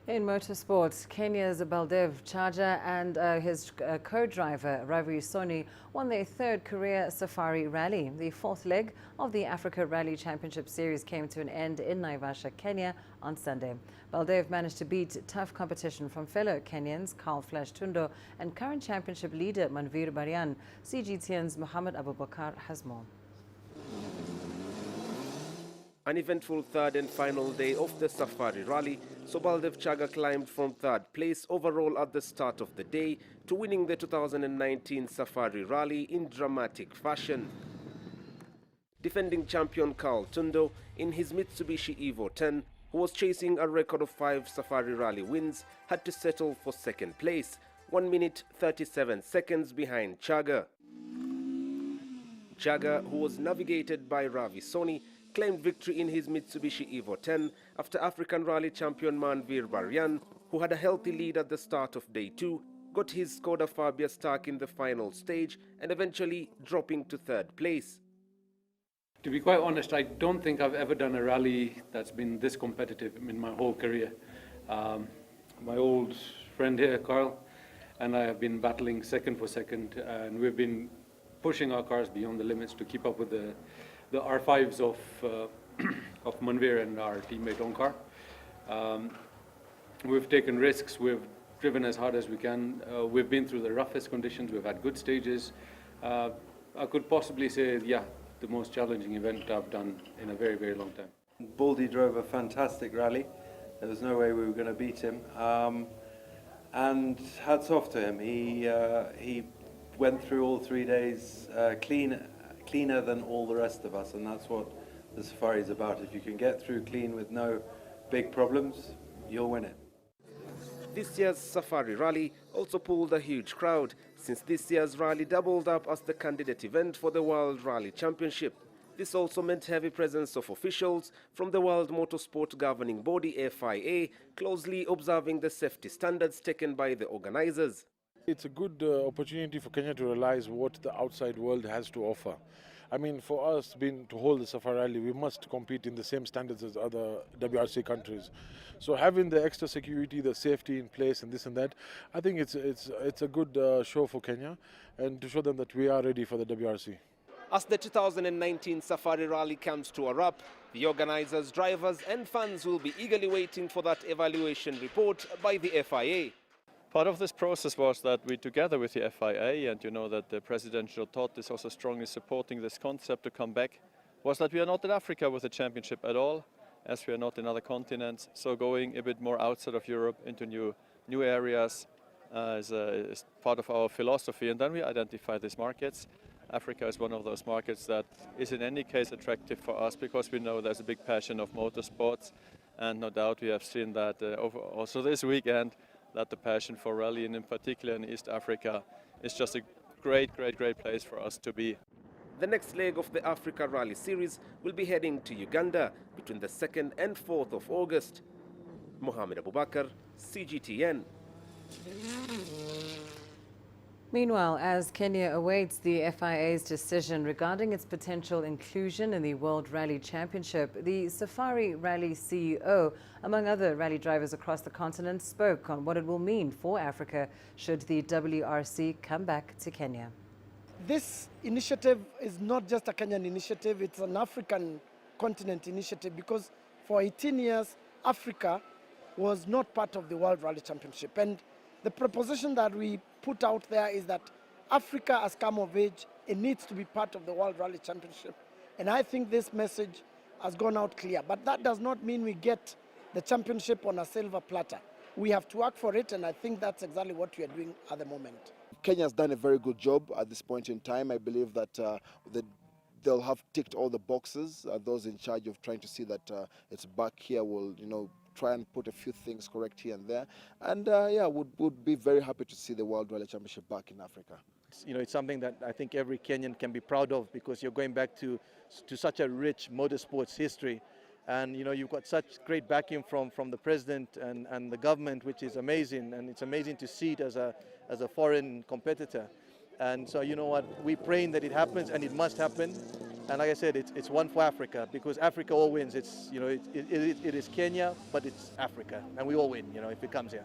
In motorsports, Kenya's Baldev Chager and his co-driver Ravi Soni won their third career safari rally. The fourth leg of the Africa Rally Championship Series came to an end in Naivasha, Kenya on Sunday. Baldev managed to beat tough competition from fellow Kenyans Carl Tundo and current championship leader Manvir Baryan. CGTN's Muhammad Abubakar has more. An eventful third and final day of the Safari Rally, so Baldev Chager climbed from third place overall at the start of the day to winning the 2019 Safari Rally in dramatic fashion. Defending champion Carl Tundo in his Mitsubishi Evo 10, who was chasing a record of 5 Safari Rally wins, had to settle for second place, 1 minute 37 seconds behind Chager. Chager, who was navigated by Ravi Soni, claimed victory in his Mitsubishi Evo 10 after African Rally champion Manvir Baryan, who had a healthy lead at the start of day 2, got his Skoda Fabia stuck in the final stage and eventually dropping to third place. To be quite honest, I don't think I've ever done a rally that's been this competitive in my whole career. My old friend here, Carl, and I have been battling second for second, and we've been pushing our cars beyond the limits to keep up with the R5s of Manvir and our teammate Onkar. We've taken risks, we've driven as hard as we can, we've been through the roughest conditions, we've had good stages. I could possibly say, yeah, the most challenging event I've done in a very, very long time. Baldy drove a fantastic rally. There was no way we were going to beat him. And hats off to him. He went through all 3 days cleaner than all the rest of us, and that's what the safari is about. If you can get through clean with no big problems, you'll win it. This year's Safari Rally also pulled a huge crowd, since this year's rally doubled up as the candidate event for the World Rally Championship. This also meant heavy presence of officials from the World Motorsport Governing Body FIA, closely observing the safety standards taken by the organizers. It's a good opportunity for Kenya to realize what the outside world has to offer. I mean, for us to hold the Safari Rally, we must compete in the same standards as other WRC countries. So having the extra security, the safety in place and this and that, I think it's a good show for Kenya, and to show them that we are ready for the WRC. As the 2019 Safari Rally comes to a wrap, the organizers, drivers and fans will be eagerly waiting for that evaluation report by the FIA. Part of this process was that we, together with the FIA, and you know that the presidential thought is also strongly supporting this concept to come back, was that we are not in Africa with the championship at all, as we are not in other continents. So going a bit more outside of Europe into new areas is part of our philosophy, and then we identify these markets. Africa is one of those markets that is in any case attractive for us because we know there's a big passion of motorsports, and no doubt we have seen that also this weekend, that the passion for rallying, in particular in East Africa, is just a great place for us to be. The next leg of the Africa Rally Series will be heading to Uganda between the 2nd and 4th of August. Mohammed Abubakar, CGTN. Meanwhile, as Kenya awaits the FIA's decision regarding its potential inclusion in the World Rally Championship, the Safari Rally CEO, among other rally drivers across the continent, spoke on what it will mean for Africa should the WRC come back to Kenya. This initiative is not just a Kenyan initiative, it's an African continent initiative, because for 18 years, Africa was not part of the World Rally Championship. And the proposition that we put out there is that Africa has come of age, it needs to be part of the World Rally Championship. And I think this message has gone out clear. But that does not mean we get the championship on a silver platter. We have to work for it, and I think that's exactly what we are doing at the moment. Kenya has done a very good job at this point in time. I believe that they'll have ticked all the boxes. Those in charge of trying to see that it's back here will, try and put a few things correct here and there. And yeah, would be very happy to see the World Rally Championship back in Africa. It's something that I think every Kenyan can be proud of, because you're going back to such a rich motorsports history. And you've got such great backing from the president and the government, which is amazing. And it's amazing to see it as a foreign competitor. And so, you know what, we're praying that it happens, and it must happen. And like I said, it's one for Africa, because Africa all wins. It's, you know, it is Kenya, but it's Africa, and we all win, you know, if it comes here.